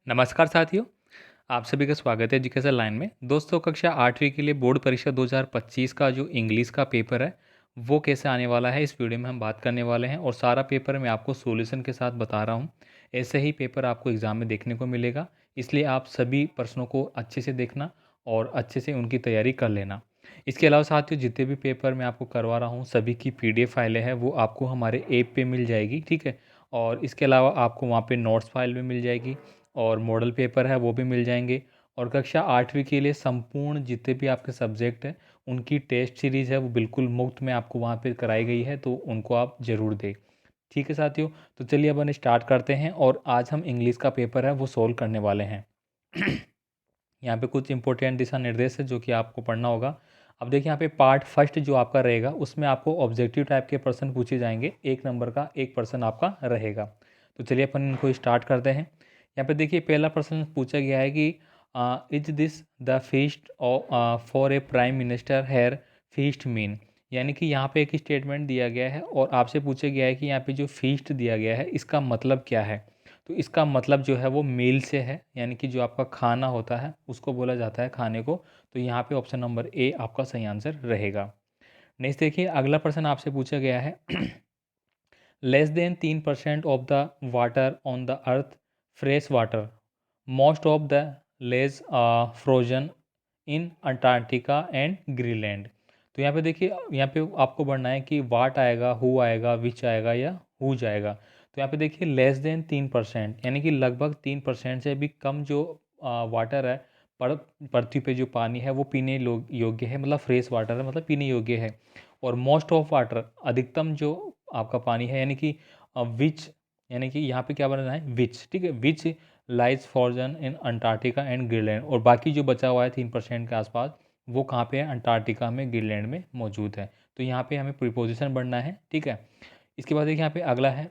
नमस्कार साथियों, आप सभी का स्वागत है एजुकेशन लाइन में। दोस्तों, कक्षा 8वीं के लिए बोर्ड परीक्षा 2025 का जो इंग्लिश का पेपर है, वो कैसे आने वाला है, इस वीडियो में हम बात करने वाले हैं और सारा पेपर मैं आपको सॉल्यूशन के साथ बता रहा हूँ। ऐसे ही पेपर आपको एग्ज़ाम में देखने को मिलेगा, इसलिए आप सभी प्रश्नों को अच्छे से देखना और अच्छे से उनकी तैयारी कर लेना। इसके अलावा साथियों, जितने भी पेपर मैं आपको करवा रहा हूँ, सभी की पीडीएफ फाइलें हैं, वो आपको हमारे ऐप पे मिल जाएगी, ठीक है? और इसके अलावा आपको वहाँ पे नोट्स फाइल भी मिल जाएगी और मॉडल पेपर है वो भी मिल जाएंगे। और कक्षा 8वीं के लिए संपूर्ण जितने भी आपके सब्जेक्ट हैं, उनकी टेस्ट सीरीज़ है वो बिल्कुल मुफ्त में आपको वहाँ पे कराई गई है, तो उनको आप ज़रूर दें। ठीक है साथियों, तो चलिए अपन स्टार्ट करते हैं और आज हम इंग्लिश का पेपर है वो सोल्व करने वाले हैं। यहाँ पे कुछ इंपॉर्टेंट दिशा निर्देश है जो कि आपको पढ़ना होगा। अब देखिए, यहाँ पे पार्ट फर्स्ट जो आपका रहेगा उसमें आपको ऑब्जेक्टिव टाइप के प्रश्न पूछे जाएंगे। 1 नंबर का 1 प्रश्न आपका रहेगा। तो चलिए अपन इनको स्टार्ट करते हैं। यहाँ पे देखिए, पहला प्रश्न पूछा गया है कि is this the feast for a prime minister here feast mean. यानी कि यहाँ पे एक स्टेटमेंट दिया गया है और आपसे पूछा गया है कि यहाँ पे जो फीस्ट दिया गया है इसका मतलब क्या है। तो इसका मतलब जो है वो मील से है, यानी कि जो आपका खाना होता है उसको बोला जाता है खाने को। तो यहाँ पे ऑप्शन नंबर ए आपका सही आंसर रहेगा। नेक्स्ट देखिए, अगला प्रश्न आपसे पूछा गया है less than 3% of the water on the earth fresh water, most of the ledge frozen in Antarctica and Greenland. तो यहाँ पे देखिए, यहाँ पे आपको बढ़ना है कि वाट आएगा, हु आएगा, विच आएगा या हु जाएगा। तो यहाँ पे देखिए, लेस देन 3%, यानी कि लगभग 3% से भी कम जो वाटर है, पर पृथ्वी पे जो पानी है वो पीने योग्य है, मतलब फ्रेश वाटर है, मतलब पीने योग्य है। और मोस्ट ऑफ वाटर, अधिकतम जो आपका पानी है, यानी कि विच, यानी कि यहाँ पे क्या बनना है, विच, ठीक है, which lies frozen in Antarctica and Greenland. और बाकी जो बचा हुआ है 3% के आसपास, वो कहाँ पे है, अंटार्कटिका में, ग्रीनलैंड में मौजूद है। तो यहाँ पे हमें प्रीपोजिशन बढ़ना है, ठीक है। इसके बाद देखिए, यहाँ पे अगला है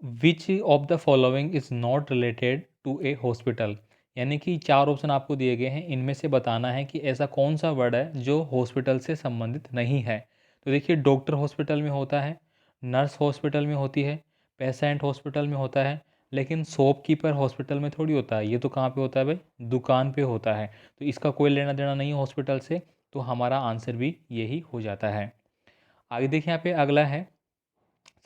which of the following is not related to a hospital. यानी कि 4 ऑप्शन आपको दिए गए हैं, इनमें से बताना है कि ऐसा कौन सा वर्ड है जो हॉस्पिटल से संबंधित नहीं है। तो देखिए, डॉक्टर हॉस्पिटल में होता है, नर्स हॉस्पिटल में होती है, पेशेंट हॉस्पिटल में होता है, लेकिन शॉपकीपर हॉस्पिटल में थोड़ी होता है। ये तो कहाँ पे होता है भाई, दुकान पे होता है। तो इसका कोई लेना देना नहीं है हॉस्पिटल से, तो हमारा आंसर भी यही हो जाता है। आगे देखिए, यहाँ पे अगला है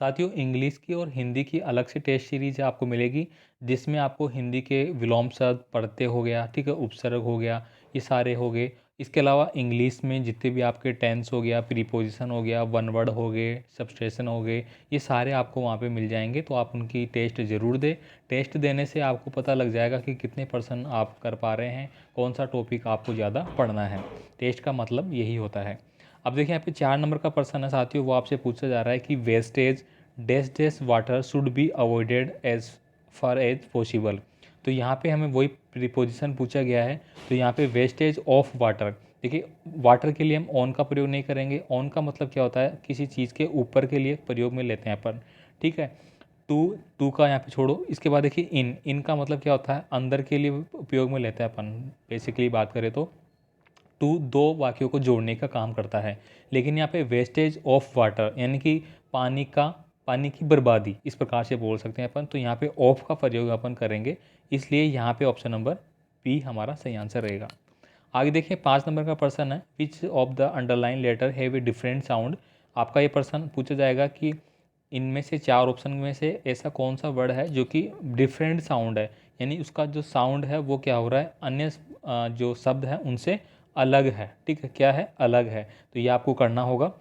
साथियों, इंग्लिश की और हिंदी की अलग से टेस्ट सीरीज आपको मिलेगी, जिसमें आपको हिंदी के विलोम शब्द, प्रत्यय हो गया, ठीक है, उपसर्ग हो गया, ये सारे हो गए। इसके अलावा इंग्लिश में जितने भी आपके टेंस हो गया, प्रीपोजिशन हो गया, वन वर्ड हो गए, सब्सट्रेशन हो गए, ये सारे आपको वहाँ पे मिल जाएंगे। तो आप उनकी टेस्ट ज़रूर दें। टेस्ट देने से आपको पता लग जाएगा कि कितने % आप कर पा रहे हैं, कौन सा टॉपिक आपको ज़्यादा पढ़ना है। टेस्ट का मतलब यही होता है। अब देखिए, यहाँ पे 4 नंबर का प्रश्न है साथियों, वो आपसे पूछा जा रहा है कि wastage dash dash water should be avoided as far as possible. तो यहाँ पे हमें वही प्रीपोजिशन पूछा गया है। तो यहाँ पे वेस्टेज ऑफ वाटर, देखिए, वाटर के लिए हम ऑन का प्रयोग नहीं करेंगे। ऑन का मतलब क्या होता है, किसी चीज़ के ऊपर के लिए प्रयोग में लेते हैं अपन, ठीक है। टू, टू का यहाँ पे छोड़ो। इसके बाद देखिए, इन का मतलब क्या होता है, अंदर के लिए उपयोग में लेते हैं अपन, बेसिकली बात करें तो। टू दो वाक्यों को जोड़ने का काम करता है। लेकिन यहाँ पे वेस्टेज ऑफ वाटर, यानी कि पानी की बर्बादी, इस प्रकार से बोल सकते हैं अपन। तो यहाँ पे ऑफ का प्रयोग अपन करेंगे, इसलिए यहाँ पे ऑप्शन नंबर बी हमारा सही आंसर रहेगा। आगे देखिए, 5 नंबर का प्रश्न है which of the underline letter have a different sound. आपका ये प्रश्न पूछा जाएगा कि इनमें से 4 ऑप्शन में से ऐसा कौन सा वर्ड है जो कि डिफरेंट साउंड है, यानी उसका जो साउंड है वो क्या हो रहा है, अन्य जो शब्द हैं उनसे अलग है, ठीक है, क्या है, अलग है। तो ये आपको करना होगा।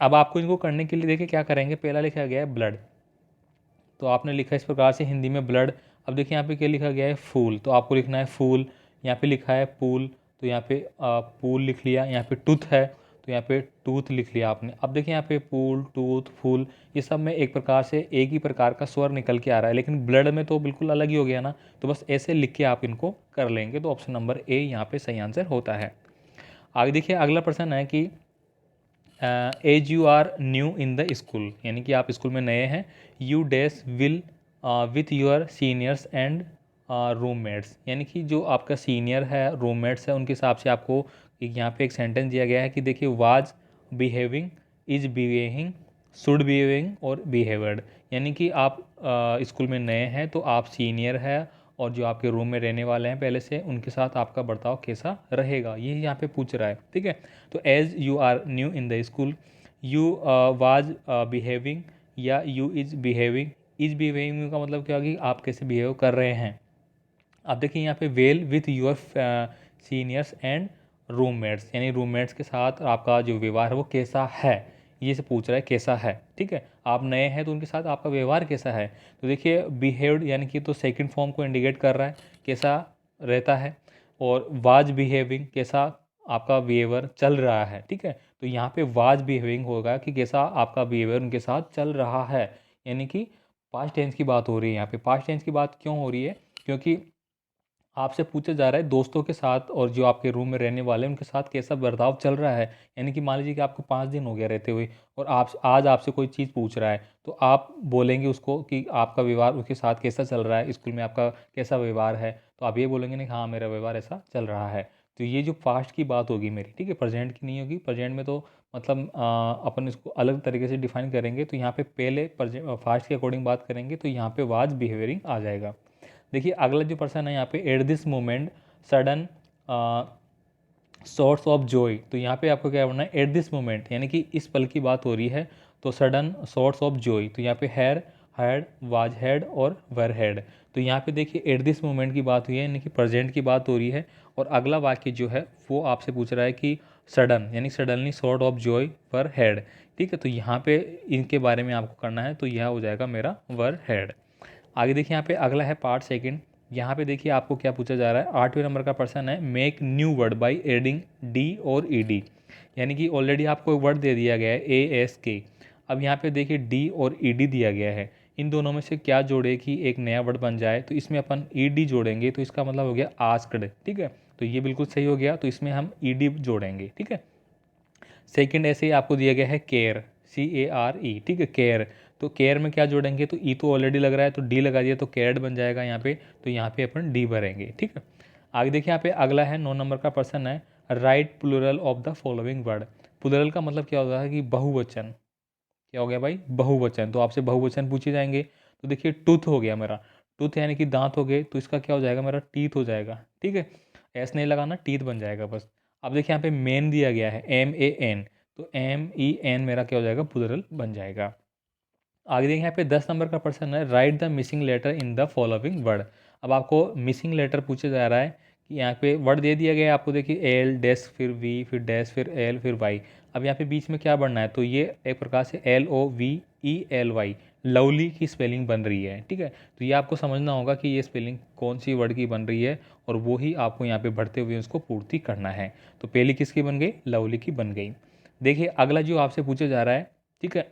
अब आपको इनको करने के लिए देखिए क्या करेंगे, पहला लिखा गया है ब्लड, तो आपने लिखा इस प्रकार से हिंदी में ब्लड। अब देखिए, यहाँ पे क्या लिखा गया है, फूल, तो आपको लिखना है फूल। यहाँ पे लिखा है पूल, तो यहाँ पे पूल लिख लिया। यहाँ पे टूथ है, तो यहाँ पे टूथ लिख लिया आपने। अब देखिए, यहाँ पे पूल, टूथ, फूल, ये सब में एक प्रकार से एक ही प्रकार का स्वर निकल के आ रहा है, लेकिन ब्लड में तो बिल्कुल अलग ही हो गया ना। तो बस ऐसे लिख के आप इनको कर लेंगे, तो ऑप्शन नंबर ए यहाँ पे सही आंसर होता है। आगे देखिए, अगला प्रश्न है कि as you are new in the school, यानी कि आप स्कूल में नए हैं, you dash will with your seniors and roommates, यानी कि जो आपका सीनियर है, रूममेट्स है, उनके हिसाब से आपको यहाँ पे एक सेंटेंस दिया गया है कि देखिए, was behaving, is behaving, should behaving और बिहेवियर्ड, यानी कि आप स्कूल में नए हैं तो आप सीनियर है और जो आपके रूम में रहने वाले हैं पहले से, उनके साथ आपका बर्ताव कैसा रहेगा, ये यहाँ पे पूछ रहा है। ठीक है, तो as you are new in the school, you was behaving या you is behaving. Is behaving का मतलब क्या होगा कि आप कैसे बिहेव कर रहे हैं। आप देखिए यहाँ पे well with your seniors and roommates, यानी रूममेट्स के साथ आपका जो व्यवहार है वो कैसा है, ये से पूछ रहा है कैसा है। ठीक है, आप नए हैं तो उनके साथ आपका व्यवहार कैसा है। तो देखिए बिहेव्ड यानी कि तो सेकंड फॉर्म को इंडिकेट कर रहा है कैसा रहता है, और वाज बिहेविंग कैसा आपका बिहेवियर चल रहा है। ठीक है, तो यहाँ पे वाज बिहेविंग होगा कि कैसा आपका बिहेवियर उनके साथ चल रहा है, यानी कि पास्ट टेंस की बात हो रही है। यहाँ पे पास्ट टेंस की बात क्यों हो रही है, क्योंकि आपसे पूछा जा रहा है दोस्तों के साथ और जो आपके रूम में रहने वाले हैं उनके साथ कैसा बर्ताव चल रहा है। यानी कि मान लीजिए कि आपको 5 दिन हो गया रहते हुए और आप आज आपसे कोई चीज़ पूछ रहा है, तो आप बोलेंगे उसको कि आपका व्यवहार उसके साथ कैसा चल रहा है, स्कूल में आपका कैसा व्यवहार है। तो आप ये बोलेंगे नहीं, हाँ मेरा व्यवहार ऐसा चल रहा है। तो ये जो पास्ट की बात होगी मेरी, ठीक है, प्रेजेंट की नहीं होगी। प्रेजेंट में तो मतलब अपन इसको अलग तरीके से डिफाइन करेंगे। तो यहाँ पे पहले फास्ट के अकॉर्डिंग बात करेंगे तो यहाँ पे वाज बिहेवियरिंग आ जाएगा। देखिए अगला जो पर्सन है यहाँ पे, at this moment sudden source of Joy, तो यहाँ पे आपको क्या करना है, एट दिस मोमेंट यानी कि इस पल की बात हो रही है, तो सडन सोर्स ऑफ जॉय, तो यहाँ पे हैर, हैड, वाज हैड और वर हैड। तो यहाँ पे देखिए एट दिस मोमेंट की बात हुई है, यानी कि प्रेजेंट की बात हो रही है। और अगला वाक्य जो है वो आपसे पूछ रहा है कि सडन यानी suddenly sort of Joy were had. ठीक है, तो यहाँ पे इनके बारे में आपको करना है, तो यह हो जाएगा मेरा वर हैड। आगे देखिए यहाँ पे अगला है पार्ट सेकंड। यहाँ पे देखिए आपको क्या पूछा जा रहा है, 8वें नंबर का पर्सन है, make new word by adding D और ई डी। यानी कि ऑलरेडी आपको एक वर्ड दे दिया गया है ए एस के। अब यहाँ पे देखिए डी और ई डी दिया गया है, इन दोनों में से क्या जोड़े कि एक नया वर्ड बन जाए। तो इसमें अपन ई डी जोड़ेंगे तो इसका मतलब हो गया आस्क्ड। ठीक है, तो ये बिल्कुल सही हो गया, तो इसमें हम ई डी जोड़ेंगे। ठीक है, सेकंड ऐसे ही आपको दिया गया है केयर, CARE। ठीक है, केयर, तो केयर में क्या जोड़ेंगे, तो ई तो ऑलरेडी लग रहा है तो डी लगा दिया तो केयर्ड बन जाएगा यहाँ पे, तो यहाँ पे अपन डी भरेंगे। ठीक है, आगे देखिए यहाँ पे अगला है 9 नंबर का पर्सन है, write plural of the following word. Plural का मतलब क्या होता है कि बहुवचन। क्या हो गया भाई, बहुवचन, तो आपसे बहुवचन पूछे जाएंगे। तो देखिए टूथ हो गया मेरा, टूथ यानी कि दांत हो गए, तो इसका क्या हो जाएगा मेरा टीथ हो जाएगा। ठीक है, एस नहीं लगाना, टीथ बन जाएगा बस। अब देखिए यहाँ पे मेन दिया गया है MAN, तो MEN मेरा क्या हो जाएगा, प्लूरल बन जाएगा। आगे देखिए यहाँ पे 10 नंबर का पर्सन है, write the missing letter in the following word. अब आपको मिसिंग लेटर पूछा जा रहा है कि यहाँ पे वर्ड दे दिया गया है आपको, देखिए एल डैश फिर वी फिर डैश फिर एल फिर वाई। अब यहाँ पे बीच में क्या बढ़ना है, तो ये एक प्रकार से LOVELY, लवली की स्पेलिंग बन रही है। ठीक है, तो ये आपको समझना होगा कि ये स्पेलिंग कौन सी वर्ड की बन रही है, और वो ही आपको यहाँ पे बढ़ते हुए उसको पूर्ति करना है। तो पहली किसकी बन गई, लवली की बन गई। देखिए अगला जो आपसे पूछा जा रहा है, ठीक है,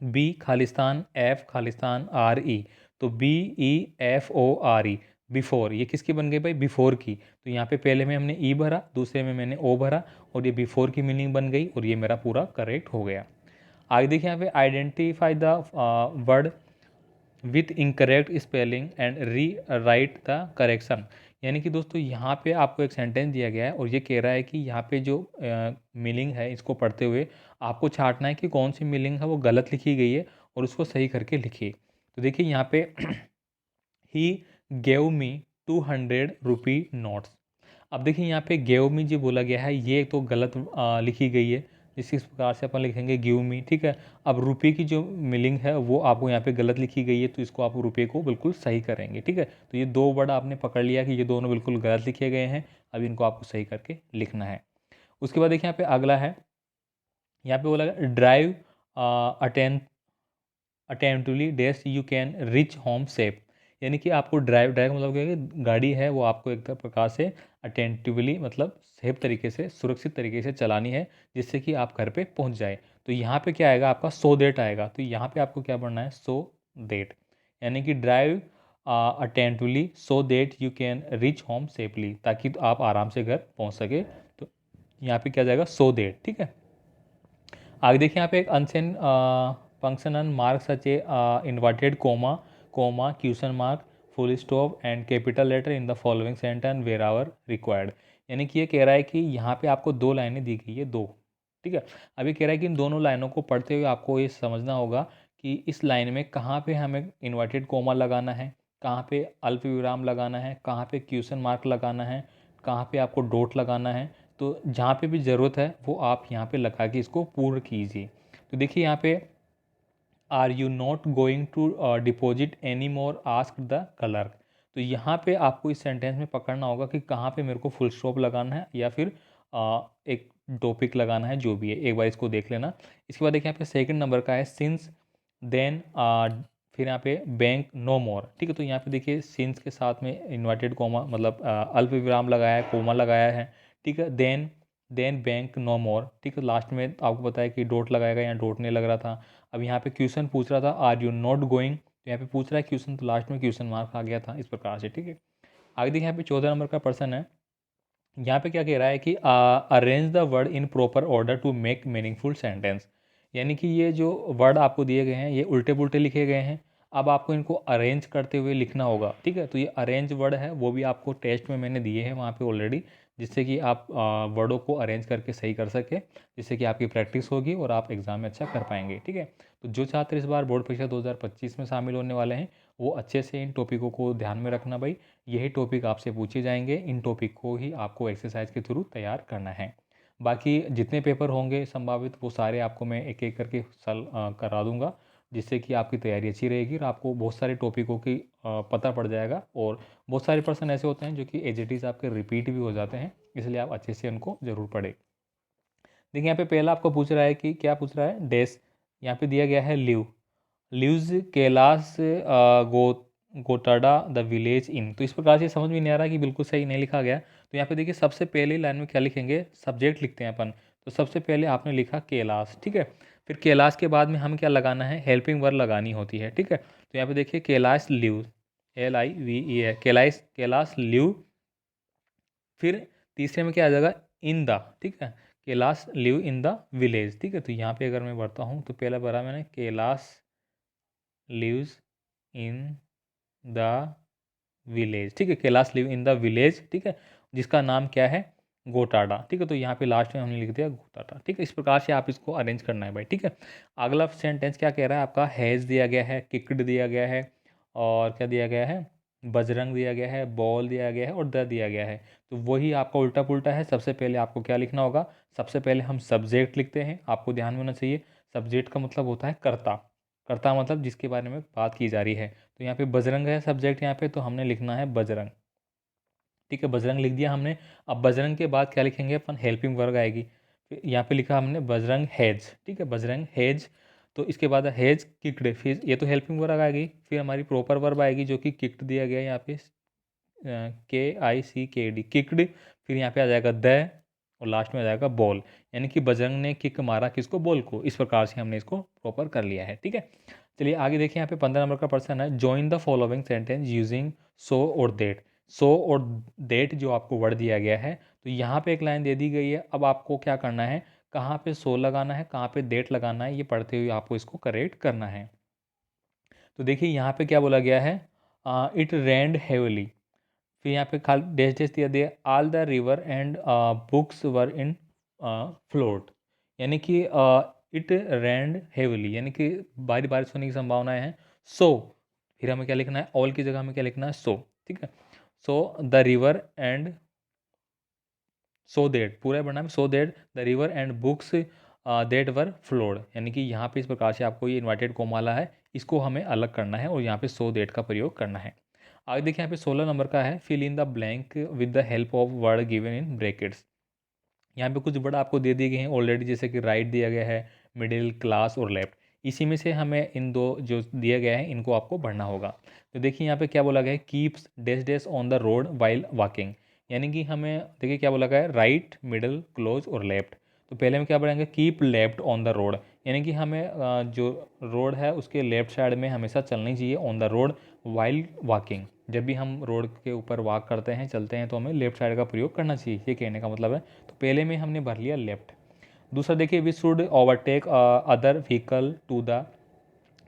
बी खालिस्तान एफ खालिस्तान RE, तो BEFORE, बिफोर, ये किसकी बन गई भाई, बिफोर की। तो यहाँ पे पहले में हमने ई भरा, दूसरे में मैंने ओ भरा, और ये बिफोर की मीनिंग बन गई, और ये मेरा पूरा करेक्ट हो गया। आगे देखिए यहाँ पे identify the word with incorrect spelling and re right the correction. यानी कि दोस्तों यहाँ पे आपको एक सेंटेंस दिया गया है और ये कह रहा है कि यहाँ पे जो मीनिंग है इसको पढ़ते हुए आपको छांटना है कि कौन सी मीनिंग है वो गलत लिखी गई है और उसको सही करके लिखिए। तो देखिए यहाँ पे he gave me 200 rupee notes. अब देखिए यहाँ पे गेव मी जो बोला गया है ये तो गलत लिखी गई है, इस प्रकार से अपन लिखेंगे गिव मी। ठीक है, अब रुपये की जो मीनिंग है वो आपको यहाँ पे गलत लिखी गई है, तो इसको आप रुपये को बिल्कुल सही करेंगे। ठीक है, तो ये दो वर्ड आपने पकड़ लिया कि ये दोनों बिल्कुल गलत लिखे गए हैं, अब इनको आपको सही करके लिखना है। उसके बाद देखिए यहाँ पे अगला है, यहाँ पे बोला drive attentively dash you can reach home safe. यानी कि आपको ड्राइव ड्राइव मतलब क्या है कि गाड़ी है वो आपको एक प्रकार से अटेंटिवली मतलब सेफ तरीके से सुरक्षित तरीके से चलानी है, जिससे कि आप घर पे पहुंच जाए। तो यहाँ पे क्या आएगा आपका सो देट आएगा, तो यहाँ पे आपको क्या पढ़ना है, सो देट, यानी कि drive attentively so that you can reach home safely, ताकि तो आप आराम से घर पहुँच सके। तो यहाँ पे क्या जाएगा, सो देट। ठीक है, आगे देखिए यहाँ पे एक unseen functional mark such a inverted comma, comma, question mark, full stop and capital letter in the following sentence wherever required. यानी कि ये कह रहा है कि यहाँ पे आपको दो लाइनें दी गई है, दो, ठीक है। अभी कह रहा है कि इन दोनों लाइनों को पढ़ते हुए आपको ये समझना होगा कि इस लाइन में कहाँ पे हमें इन्वर्टेड कोमा लगाना है, कहाँ पे अल्प विराम लगाना है, कहाँ पे क्वेश्चन मार्क लगाना है, कहाँ पे आपको डॉट लगाना है। तो जहाँ पे भी ज़रूरत है वो आप यहाँ पे लगा के इसको पूर्ण कीजिए। तो देखिए यहाँ पे are you not going to deposit any more ask the clerk. तो यहाँ पे आपको इस सेंटेंस में पकड़ना होगा कि कहाँ पे मेरे को फुल स्टॉप लगाना है या फिर एक टॉपिक लगाना है, जो भी है एक बार इसको देख लेना। इसके बाद देखिए यहाँ पे सेकंड नंबर का है सिंस देन, फिर यहाँ पे बैंक नो मोर। ठीक है, तो यहाँ पे देखिए सिंस के साथ में इन्वर्टेड कोमा मतलब अल्प विराम लगाया है, कोमा लगाया है। ठीक है, देन बैंक नो मोर। ठीक है, लास्ट में आपको पता है कि डॉट लगाएगा, यहाँ डॉट नहीं लग रहा था। अब यहाँ पे क्वेश्चन पूछ रहा था आर यू नॉट गोइंग, तो यहाँ पे पूछ रहा है क्वेश्चन, तो लास्ट में क्वेश्चन मार्क आ गया था इस प्रकार से। ठीक है, आगे देखिए यहाँ पे 14 नंबर का प्रश्न है। यहाँ पे क्या कह रहा है कि arrange the word in proper order to make meaningful sentence. यानी कि ये जो वर्ड आपको दिए गए हैं ये उल्टे पुल्टे लिखे गए हैं, अब आपको इनको अरेंज करते हुए लिखना होगा। ठीक है, तो ये अरेंज वर्ड है, वो भी आपको टेस्ट में मैंने दिए हैं वहाँ पे ऑलरेडी, जिससे कि आप वर्डों को अरेंज करके सही कर सके, जिससे कि आपकी प्रैक्टिस होगी और आप एग्ज़ाम में अच्छा कर पाएंगे। ठीक है, तो जो छात्र इस बार बोर्ड परीक्षा 2025 में शामिल होने वाले हैं वो अच्छे से इन टॉपिकों को ध्यान में रखना भाई। यही टॉपिक आपसे पूछे जाएंगे, इन टॉपिक को ही आपको एक्सरसाइज के थ्रू तैयार करना है। बाकी जितने पेपर होंगे संभावित वो सारे आपको मैं एक एक करके करा दूंगा, जिससे कि आपकी तैयारी अच्छी रहेगी और आपको बहुत सारे टॉपिकों की पता पड़ जाएगा। और बहुत सारे पर्सन ऐसे होते हैं जो कि एज इट इज़ आपके रिपीट भी हो जाते हैं, इसलिए आप अच्छे से उनको ज़रूर पढ़ें। देखिए यहाँ पे पहला आपको पूछ रहा है कि क्या पूछ रहा है, डेस। यहाँ पे दिया गया है live, lives Kailash go Gotada the village in. तो इस प्रकार से समझ में नहीं आ रहा कि बिल्कुल सही नहीं लिखा गया। तो यहाँ पे देखिए सबसे पहले लाइन में क्या लिखेंगे, सब्जेक्ट लिखते हैं अपन। तो सबसे पहले आपने लिखा कैलाश। ठीक है, फिर कैलाश के बाद में हम क्या लगाना है, हेल्पिंग वर्ब लगानी होती है। ठीक है, तो यहाँ पे देखिए कैलाश लिव, LIVE है, कैलाश कैलाश लिव। फिर तीसरे में क्या आ जाएगा, इन द। ठीक है, Kailash live in the village. ठीक है, तो यहाँ पे अगर मैं बढ़ता हूँ तो पहला भरा मैंने Kailash lives in the village. ठीक है, Kailash live in the village. ठीक है, जिसका नाम क्या है, गोटाडा। ठीक है, तो यहाँ पे लास्ट में हमने लिख दिया गोटाडा। ठीक है, इस प्रकार से आप इसको अरेंज करना है भाई। ठीक है, अगला सेंटेंस क्या कह रहा है आपका, हैज़ दिया गया है, किक्ड दिया गया है, और क्या दिया गया है, बजरंग दिया गया है, बॉल दिया गया है और द दिया गया है। तो वही आपका उल्टा पुल्टा है। सबसे पहले आपको क्या लिखना होगा, सबसे पहले हम सब्जेक्ट लिखते हैं, आपको ध्यान में होना चाहिए। सब्जेक्ट का मतलब होता है कर्ता, कर्ता मतलब जिसके बारे में बात की जा रही है। तो यहाँ पे बजरंग है सब्जेक्ट यहाँ पे, तो हमने लिखना है बजरंग। ठीक है, बजरंग लिख दिया हमने। अब बजरंग के बाद क्या लिखेंगे अपन, हेल्पिंग वर्ग आएगी। फिर यहाँ पे लिखा हमने बजरंग हैज। ठीक है, बजरंग हैज, तो इसके बाद हैज किक्ड, फिर ये तो हेल्पिंग वर्ग आएगी। फिर हमारी प्रॉपर वर्ब आएगी जो कि किक्ड दिया गया है यहाँ पे, KICKD, किक्ड। फिर यहाँ पे आ जाएगा द, और लास्ट में आ जाएगा बॉल। यानी कि बजरंग ने किक मारा किसको, बॉल को। इस प्रकार से हमने इसको प्रॉपर कर लिया है। ठीक है, चलिए आगे देखिए। यहाँ पे 15 नंबर का प्रश्न है, join the following sentence using so और देट। सो और देट जो आपको वर्ड दिया गया है, तो यहाँ पे एक लाइन दे दी गई है। अब आपको क्या करना है, कहाँ पे सो लगाना है, कहाँ पे देट लगाना है, ये पढ़ते हुए आपको इसको करेक्ट करना है। तो देखिए यहाँ पे क्या बोला गया है, इट रेंड हेवली। फिर यहाँ पे खाली डैश डैश दिया दिया, all the river and books were in float. यानी कि इट रेंड हेवली, यानी कि भारी बारिश होने की संभावनाएं हैं। सो फिर हमें क्या लिखना है, ऑल की जगह हमें क्या लिखना है, सो। ठीक है, so the river and, so that पूरा बनना है, so that the river and books that were flowed. यानी कि यहाँ पे इस प्रकार से आपको ये इन्वर्टेड कोमाला है, इसको हमें अलग करना है और यहाँ पे सो देट का प्रयोग करना है। आगे देखिए यहाँ पे 16 नंबर का है, fill in the blank with the help of word given in brackets. यहाँ पे कुछ वर्ड आपको दे दिए गए हैं ऑलरेडी, जैसे कि राइट दिया गया है, मिडिल, क्लास और लेफ्ट। इसी में से हमें इन दो जो दिया गया है इनको आपको पढ़ना होगा। तो देखिए यहाँ पे क्या बोला गया है, keeps dash dash on the road while walking. यानी कि हमें देखिए क्या बोला गया है, राइट, मिडल, क्लोज और लेफ्ट। तो पहले हम क्या पढ़ेंगे, keep left on the road. यानी कि हमें जो रोड है उसके लेफ्ट साइड में हमेशा चलनी चाहिए, on the road while walking. जब भी हम रोड के ऊपर वॉक करते हैं, चलते हैं, तो हमें लेफ्ट साइड का प्रयोग करना चाहिए, ये कहने का मतलब है। तो पहले में हमने भर लिया लेफ्ट। दूसरा देखिए, we should overtake other vehicle to the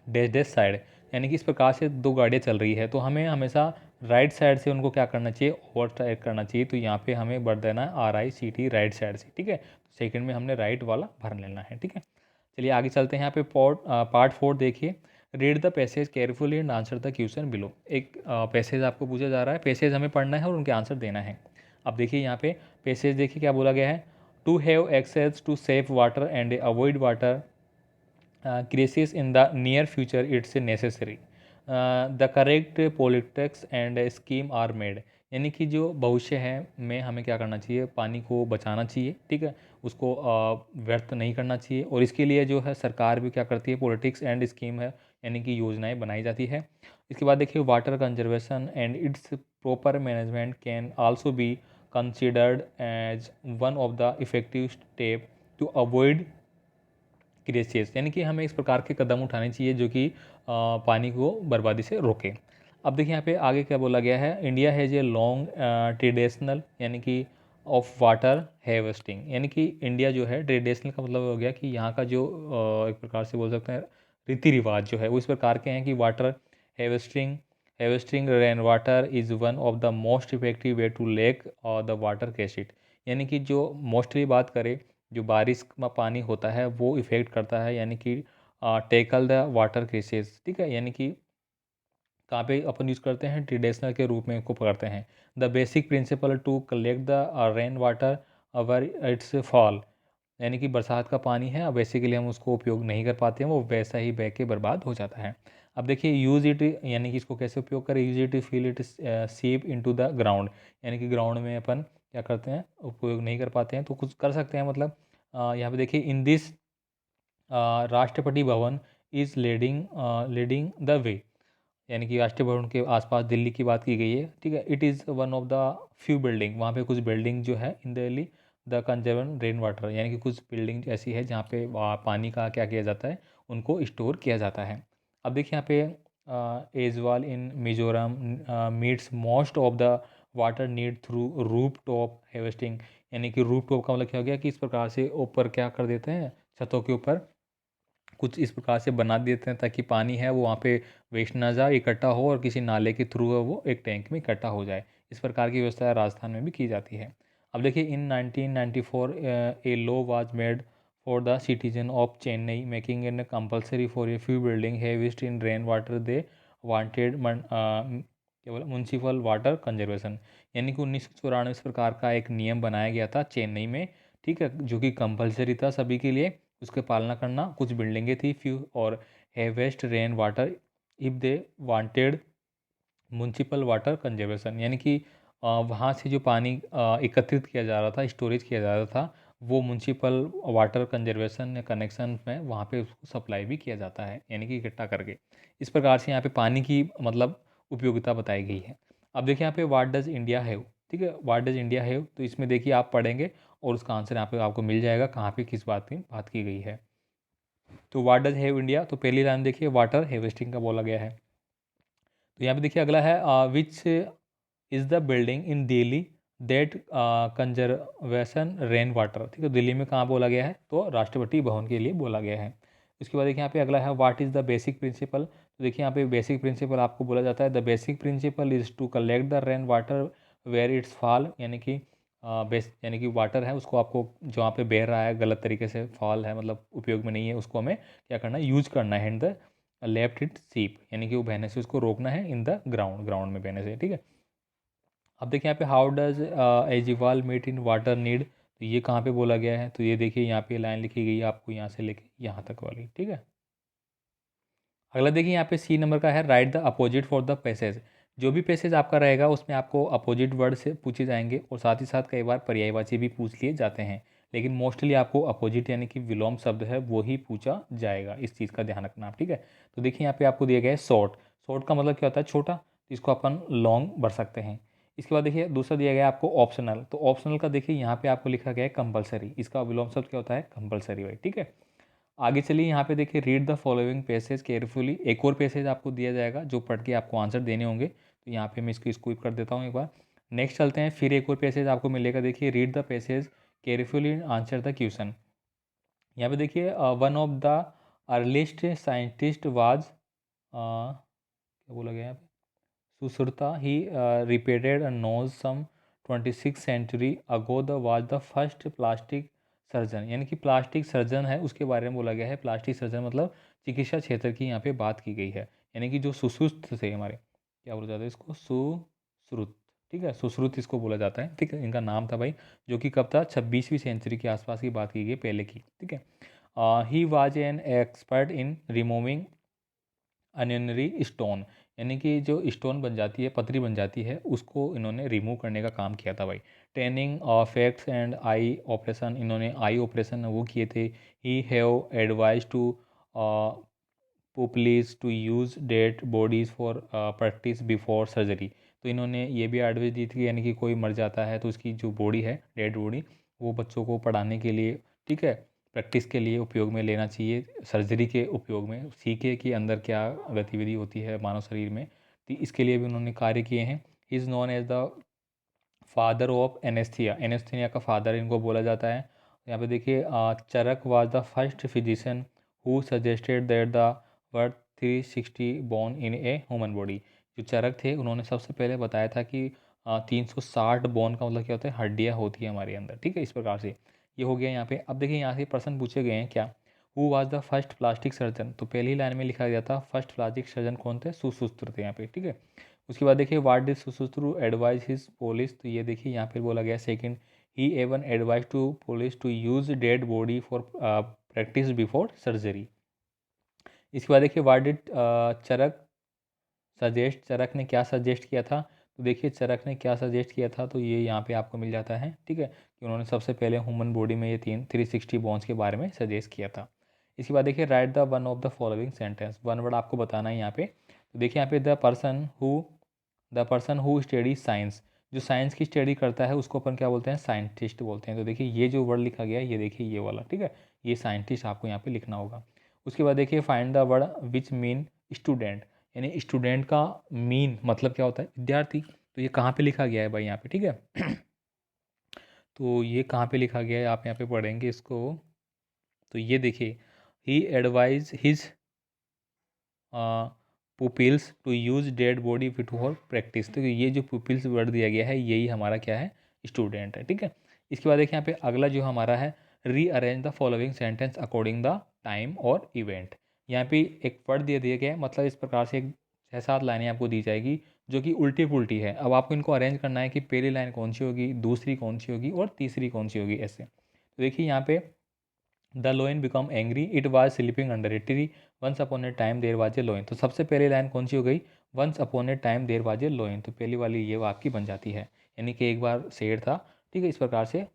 dash dash side. यानी कि इस प्रकार से दो गाड़ियाँ चल रही है तो हमें हमेशा राइट साइड से उनको क्या करना चाहिए, ओवरटेक करना चाहिए। तो यहाँ पे हमें भर देना है RICT, राइट साइड से, ठीक है। तो सेकंड में हमने राइट वाला भर लेना है, ठीक है। चलिए आगे चलते हैं। यहाँ पे पार्ट 4 देखिए। Read the passage carefully and answer the question below. एक पैसेज आपको पूछा जा रहा है, पैसेज हमें पढ़ना है और उनके आंसर देना है। अब देखिए यहाँ पे पैसेज देखिए क्या बोला गया है। To have access to safe water and avoid water crisis in the near future, it's necessary. The correct politics and scheme are made. यानी कि जो भविष्य है में हमें क्या करना चाहिए, पानी को बचाना चाहिए, ठीक है, उसको व्यर्थ नहीं करना चाहिए। और इसके लिए जो है सरकार भी क्या करती है, पॉलिटिक्स एंड स्कीम है, यानी कि योजनाएं बनाई जाती है। इसके बाद देखिए water conservation and its proper management can also be considered as one of the effective step to avoid crises. यानी कि हमें इस प्रकार के कदम उठाने चाहिए जो कि पानी को बर्बादी से रोके। अब देखिए यहाँ पे आगे क्या बोला गया है। India has a long traditional यानी कि ऑफ वाटर हार्वेस्टिंग। यानी कि इंडिया जो है, ट्रेडिशनल का मतलब हो गया कि यहाँ का जो एक प्रकार से बोल सकते हैं रीति रिवाज जो है वो इस प्रकार के हैं कि water harvesting rain water is one of the most effective way to lake or the water cash it. यानी कि जो मोस्टली बात करें, जो बारिश का पानी होता है वो इफ़ेक्ट करता है, यानी कि टेकल द वाटर क्राइसिस, ठीक है। यानी कि कहाँ पे अपन यूज़ करते हैं, ट्रेडिशनल के रूप में इसको पकड़ते हैं। The basic principle to collect the rain water our it's fall. यानी कि बरसात का पानी है, अब बेसिकली हम उसको उपयोग नहीं कर पाते हैं, वो वैसा ही बह के बर्बाद हो जाता है। अब देखिए यूज़ इट, यानी कि इसको कैसे उपयोग करें। यूज़ इट फील इट सीप इनटू द ग्राउंड। यानी कि ग्राउंड में अपन क्या करते हैं, उपयोग नहीं कर पाते हैं तो कुछ कर सकते हैं। मतलब यहाँ पे देखिए in this Rashtrapati Bhavan is leading the way. यानी कि राष्ट्रीय भवन के आसपास दिल्ली की बात की गई है, ठीक है। It is one of the few building, वहाँ पे कुछ बिल्डिंग जो है इन दिल्ली द कंजर्वन रेन वाटर। यानी कि कुछ बिल्डिंग ऐसी है जहाँ पे पानी का क्या किया जाता है, उनको स्टोर किया जाता है। अब देखिए यहाँ पे Aizawl in Mizoram meets most of the water need through roof top harvesting. यानी कि रूफ टॉप का मतलब क्या हो गया कि इस प्रकार से ऊपर क्या कर देते हैं, छतों के ऊपर कुछ इस प्रकार से बना देते हैं ताकि पानी है वो वहाँ पे वेस्ट ना जाए, इकट्ठा हो और किसी नाले के थ्रू है वो एक टैंक में इकट्ठा हो जाए। इस प्रकार की व्यवस्था राजस्थान में भी की जाती है। अब देखिए in 1994 a law was made for the citizen of Chennai making in compulsory for a few building harvest in rain water they wanted क्या बोला, म्यूनसिपल वाटर कंजर्वेशन। यानी कि 1994 इस प्रकार का एक नियम बनाया गया था चेन्नई में, ठीक है, जो कि कंपलसरी था सभी के लिए, उसके पालना करना। कुछ बिल्डिंगें थी फ्यू और harvest rain water if they wanted municipal water conservation. यानी कि वहाँ से जो पानी एकत्रित किया जा रहा था, स्टोरेज किया जा रहा था, वो म्यूनसिपल वाटर कंजर्वेशन कनेक्शन में वहाँ पे उसको सप्लाई भी किया जाता है, यानी कि इकट्ठा करके। इस प्रकार से यहाँ पे पानी की मतलब उपयोगिता बताई गई है। अब देखिए यहाँ पे व्हाट डज़ इंडिया हैव, ठीक है, व्हाट डज़ इंडिया हैव। तो इसमें देखिए आप पढ़ेंगे और उसका आंसर यहाँ पे आपको मिल जाएगा कहाँ पे किस बात की गई है। तो व्हाट डज़ हैव इंडिया, तो पहली लाइन देखिए वाटर हार्वेस्टिंग का बोला गया है। तो यहाँ पे देखिए अगला है which is the building in Delhi that conservation rain water, ठीक है। दिल्ली में कहाँ बोला गया है, तो राष्ट्रपति भवन के लिए बोला गया है। उसके बाद देखिए यहाँ पे अगला है what is the basic principal. तो देखिए यहाँ पे बेसिक प्रिंसिपल आपको बोला जाता है the basic principle is to collect the rain water where it's fall. यानी कि यानी कि वाटर है उसको आपको जहाँ पे बह रहा है गलत तरीके से, फॉल है मतलब उपयोग में नहीं है, उसको हमें क्या करना है, यूज करना है इन द लेफ्ट इट सीप। यानी कि वो बहने से उसको रोकना है इन द ग्राउंड में बहने से, ठीक है। अब देखिए यहाँ पे how does Aizawl meet in water need. तो ये कहाँ पे बोला गया है, तो ये देखिए यहाँ पे लाइन लिखी गई है आपको यहाँ से लेके यहाँ तक वाली, ठीक है। अगला देखिए यहाँ पे सी नंबर का है write the opposite for the passage. जो भी पैसेज आपका रहेगा उसमें आपको अपोजिट वर्ड से पूछे जाएंगे और साथ ही साथ कई बार पर्यायवाची भी पूछ लिए जाते हैं, लेकिन मोस्टली आपको अपोजिट यानी कि विलोम शब्द है वो ही पूछा जाएगा, इस चीज़ का ध्यान रखना आप, ठीक है। तो देखिए यहाँ पे आपको दिया गया है शॉर्ट। शॉर्ट का मतलब क्या होता है, छोटा, तो इसको अपन लॉन्ग भर सकते हैं। इसके बाद देखिए दूसरा दिया गया है आपको ऑप्शनल। तो ऑप्शनल का देखिए यहाँ पे आपको लिखा गया है कंपलसरी, इसका विलोम शब्द क्या होता है, कंपलसरी भाई, ठीक है। आगे चलिए यहाँ पे देखिए read the following passage carefully. एक और पैसेज आपको दिया जाएगा जो पढ़ के आपको आंसर देने होंगे, तो यहाँ पे मैं इसको स्किप कर देता हूँ एक बार। नेक्स्ट चलते हैं, फिर एक और पैसेज आपको मिलेगा। देखिए read the passage carefully answer the question. यहाँ पे देखिए one of the earliest scientist was क्या बोला गया है यहाँ पे, Sushruta he repeated a nose some 26 century ago the was the first plastic surgeon, यानी कि प्लास्टिक सर्जन है उसके बारे में बोला गया है। प्लास्टिक सर्जन मतलब चिकित्सा क्षेत्र की यहाँ पे बात की गई है, यानी कि जो सुश्रुत थे हमारे, क्या बोला जाता है इसको, सुश्रुत, ठीक है, सुश्रुत इसको बोला जाता है, ठीक है। इनका नाम था भाई, जो कि कब था, 26वीं सेंचुरी के आसपास की बात की गई पहले की, ठीक है। He was an expert in removing urinary stone, यानी कि जो स्टोन बन जाती है, पतरी बन जाती है, उसको इन्होंने रिमूव करने का काम किया था भाई। Training facts and eye operation, इन्होंने आई ऑपरेशन वो किए थे। He have advise to pupils to use dead bodies for practice before surgery, तो इन्होंने ये भी एडवाइस दी थी, यानी कि कोई मर जाता है तो उसकी जो बॉडी है, डेड बॉडी, वो बच्चों को पढ़ाने के लिए, ठीक है, प्रैक्टिस के लिए उपयोग में लेना चाहिए, सर्जरी के उपयोग में, सीखे कि अंदर क्या गतिविधि होती है मानव शरीर में, तो इसके लिए भी उन्होंने कार्य किए हैं। He is known as the father of anaesthesia, anaesthesia का फादर इनको बोला जाता है। यहाँ पे देखिए, Charak was the first physician who suggested that the worth 360 bone in a human body, जो चरक थे उन्होंने सबसे पहले बताया था कि 360 बोन का मतलब क्या होता है, हड्डियाँ होती है हमारे अंदर, ठीक है, इस प्रकार से ये हो गया यहाँ पे। अब देखिए यहाँ से प्रश्न पूछे गए हैं क्या, who was the first plastic surgeon, तो पहली लाइन में लिखा गया था फर्स्ट प्लास्टिक सर्जन कौन थे, सुश्रुत थे यहाँ पे, ठीक है। उसके बाद देखिए, what did Sushruta advise his pupils, तो ये देखिए यहाँ पे बोला गया second, he even advise to pupils to use dead body for practice before surgery. इसके बाद देखिए, वाट डिड चरक सजेस्ट, चरक ने क्या सजेस्ट किया था, तो देखिए चरक ने क्या सजेस्ट किया था, तो ये यहाँ पे आपको मिल जाता है, ठीक है, कि उन्होंने सबसे पहले ह्यूमन बॉडी में ये 360 बोन्स के बारे में सजेस्ट किया था। इसके बाद देखिए, right the one of the following sentence, one word आपको बताना है यहाँ पे, तो देखिए यहाँ पे the person who study science, जो साइंस की स्टडी करता है उसको अपन क्या बोलते हैं, साइंटिस्ट बोलते हैं। तो देखिए ये जो वर्ड लिखा गया है, ये देखिए ये वाला, ठीक है, ये साइंटिस्ट आपको यहाँ पे लिखना होगा। उसके बाद देखिए, find the word which mean student, यानी स्टूडेंट का मीन मतलब क्या होता है, विद्यार्थी, तो ये कहाँ पे लिखा गया है भाई यहाँ पे, ठीक है। तो ये कहाँ पे लिखा गया है, आप यहाँ पे पढ़ेंगे इसको, तो ये देखिए, he advise his pupils to use dead body fit for practice, तो ये जो पुपिल्स वर्ड दिया गया है, यही हमारा क्या है, स्टूडेंट है, ठीक है। इसके बाद देखिए यहाँ पे अगला जो हमारा है, rearrange the following sentence according the time और इवेंट, यहाँ पे एक वर्ड दे दिया गया है, मतलब इस प्रकार से एक 6-7 लाइनें आपको दी जाएगी जो कि उल्टी पुल्टी है। अब आपको इनको अरेंज करना है कि पहली लाइन कौन सी होगी, दूसरी कौन सी होगी और तीसरी कौन सी होगी, ऐसे। तो देखिए यहाँ पे, the lion become angry it was sleeping under a tree once upon a time there was a lion, तो सबसे पहली लाइन कौन सी हो गई, once upon a time there was a lion, तो पहली वाली ये आपकी बन जाती है, यानी कि एक बार शेर था, ठीक है, इस प्रकार से।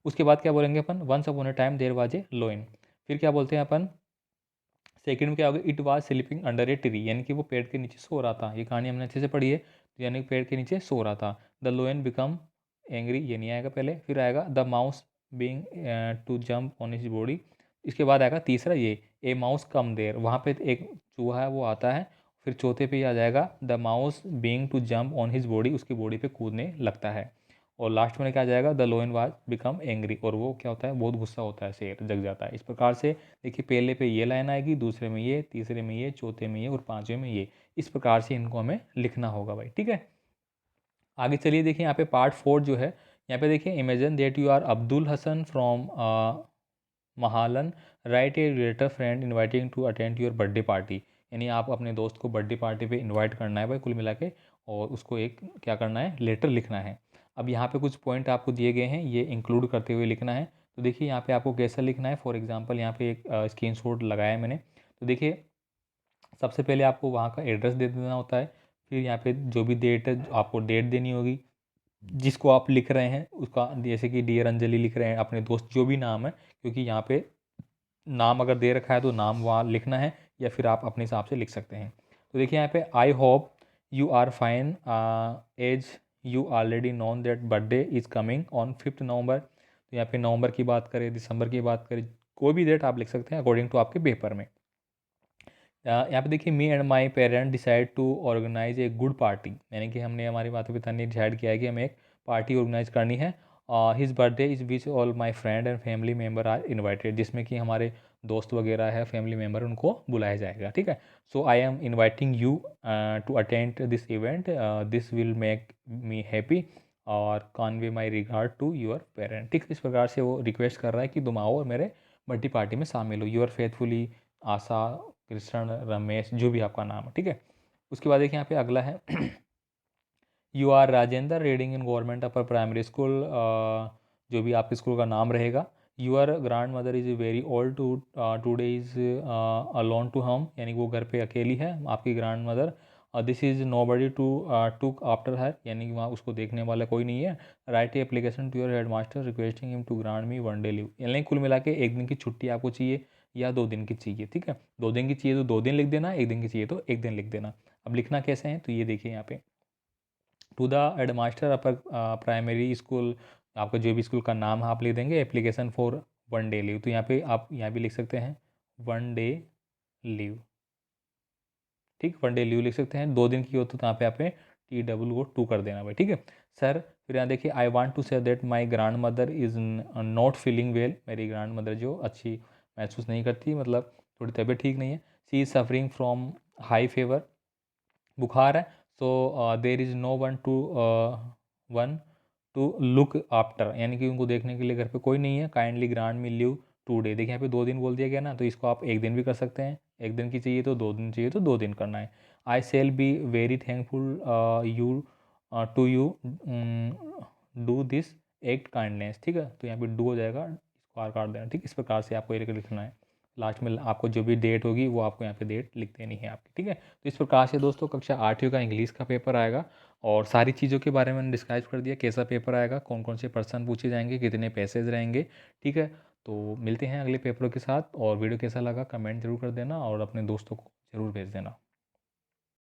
उसके बाद क्या बोलेंगे अपन, once upon a time there was a lion, फिर क्या बोलते हैं अपन, सेकंड में क्या होगा, it was sleeping under a tree, यानी कि वो पेड़ के नीचे सो रहा था, ये कहानी हमने अच्छे से पढ़ी है, तो यानी कि पेड़ के नीचे सो रहा था। द लोयन बिकम एंग्री, ये नहीं आएगा पहले, फिर आएगा the mouse being to jump on his body, इसके बाद आएगा तीसरा ये, ए माउस कम देर, वहाँ पे एक चूहा है वो आता है, फिर चौथे पे आ जाएगा the mouse being to jump on his body, उसकी बॉडी पे कूदने लगता है, और लास्ट में क्या आ जाएगा, द लोयन वाज बिकम एंग्री, और वो क्या होता है, बहुत गुस्सा होता है, शेर जग जाता है, इस प्रकार से। देखिए पहले पे ये लाइन आएगी, दूसरे में ये, तीसरे में ये, चौथे में ये और पांचवें में ये, इस प्रकार से इनको हमें लिखना होगा भाई, ठीक है। आगे चलिए देखिए, यहाँ पे पार्ट 4 जो है, यहाँ पे देखिए, imagine that you are Abdul Hasan from Mahalan, write a letter friend inviting to attend your birthday party, यानी आप अपने दोस्त को बर्थडे पार्टी पे इनवाइट करना है भाई कुल मिला के, और उसको एक क्या करना है, लेटर लिखना है। अब यहाँ पे कुछ पॉइंट आपको दिए गए हैं, ये इंक्लूड करते हुए लिखना है, तो देखिए यहाँ पे आपको कैसा लिखना है, फॉर एग्जांपल यहाँ पे एक स्क्रीनशॉट लगाया है मैंने, तो देखिए सबसे पहले आपको वहाँ का एड्रेस दे देना होता है, फिर यहाँ पे जो भी डेट है आपको डेट देनी होगी, जिसको आप लिख रहे हैं उसका, जैसे कि डियर अंजलि लिख रहे हैं, अपने दोस्त जो भी नाम है, क्योंकि यहाँ पे नाम अगर दे रखा है तो नाम वहाँ लिखना है, या फिर आप अपने हिसाब से लिख सकते हैं। तो देखिए यहाँ पे, I hope you are fine as you already known that birthday is coming on 5 November, तो यहाँ पे नवंबर की बात करें, दिसंबर की बात करें, कोई भी डेट आप लिख सकते हैं अकॉर्डिंग टू आपके पेपर में। यहाँ पे देखिए, me and my parent decide to organise a good party, यानी कि हमने, हमारे माता पिता ने डिसाइड किया है कि हमें एक पार्टी ऑर्गेनाइज करनी है, his birthday is which all my friend and family member are invited, जिसमें कि हमारे दोस्त वगैरह है, फैमिली मेम्बर, उनको बुलाया जाएगा, ठीक है। So I am inviting you to attend this event, this will make me happy और convey my regard to your parent, ठीक। इस प्रकार से वो रिक्वेस्ट कर रहा है कि तुम आओ और मेरे बर्थडे पार्टी में शामिल हो। यूर फेथफुली आशा, कृष्ण, रमेश, जो भी आपका नाम है, ठीक है। उसके बाद देखिए यहाँ पे अगला है you are Rajendra reading in government upper primary school, जो भी आपके स्कूल का नाम रहेगा। Your grand mother is very old today is alone to home, यानी वो घर पे अकेली है आपकी grand mother. This is nobody to took after her, यानी कि वहाँ उसको देखने वाला कोई नहीं है। Write application to your head master requesting him to grant me one day leave, यानी कुल मिला के 1 दिन की छुट्टी आपको चाहिए या 2 दिन की चाहिए, ठीक है। 2 दिन की चाहिए तो 2 दिन लिख देना, 1 दिन की चाहिए तो 1 दिन लिख देना। अब लिखना कैसे है तो ये देखिए यहाँ पे, to the head master upper primary school, आपका जो भी स्कूल का नाम है आप लिख देंगे। Application for one day leave, तो यहाँ पे आप यहाँ भी लिख सकते हैं वन डे लीव, ठीक। वन डे लीव लिख सकते हैं। 2 दिन की हो तो यहाँ पे आपने TW2 कर देना भाई, ठीक है सर। फिर यहाँ देखिए I want to say that my grand mother is not feeling well, मेरी ग्रांड मदर जो अच्छी महसूस नहीं करती, मतलब थोड़ी तबीयत ठीक नहीं है। She is suffering from high fever, बुखार है। So there is no one to look after, यानी कि उनको देखने के लिए घर पे कोई नहीं है। काइंडली ग्रांड मी लीव 2 डे, देखिए यहाँ पे 2 दिन बोल दिया गया ना, तो इसको आप 1 दिन भी कर सकते हैं। 1 दिन की चाहिए तो 2 दिन चाहिए तो 2 दिन करना है। I shall be very thankful you to you do this act kindness, ठीक है। तो यहाँ पे डू हो जाएगा, इसको आर काट देना, ठीक। इस प्रकार से आपको ये लिखना है। लास्ट में आपको जो भी डेट होगी वो आपको यहाँ पे डेट लिख देनी है आपकी, ठीक है। तो इस प्रकार से दोस्तों कक्षा 8वीं का इंग्लिश का पेपर आएगा और सारी चीज़ों के बारे में मैंने डिस्क्राइब कर दिया, कैसा पेपर आएगा, कौन कौन से पर्सन पूछे जाएंगे, कितने पैसेज रहेंगे, ठीक है। तो मिलते हैं अगले पेपरों के साथ, और वीडियो कैसा लगा कमेंट जरूर कर देना और अपने दोस्तों को ज़रूर भेज देना।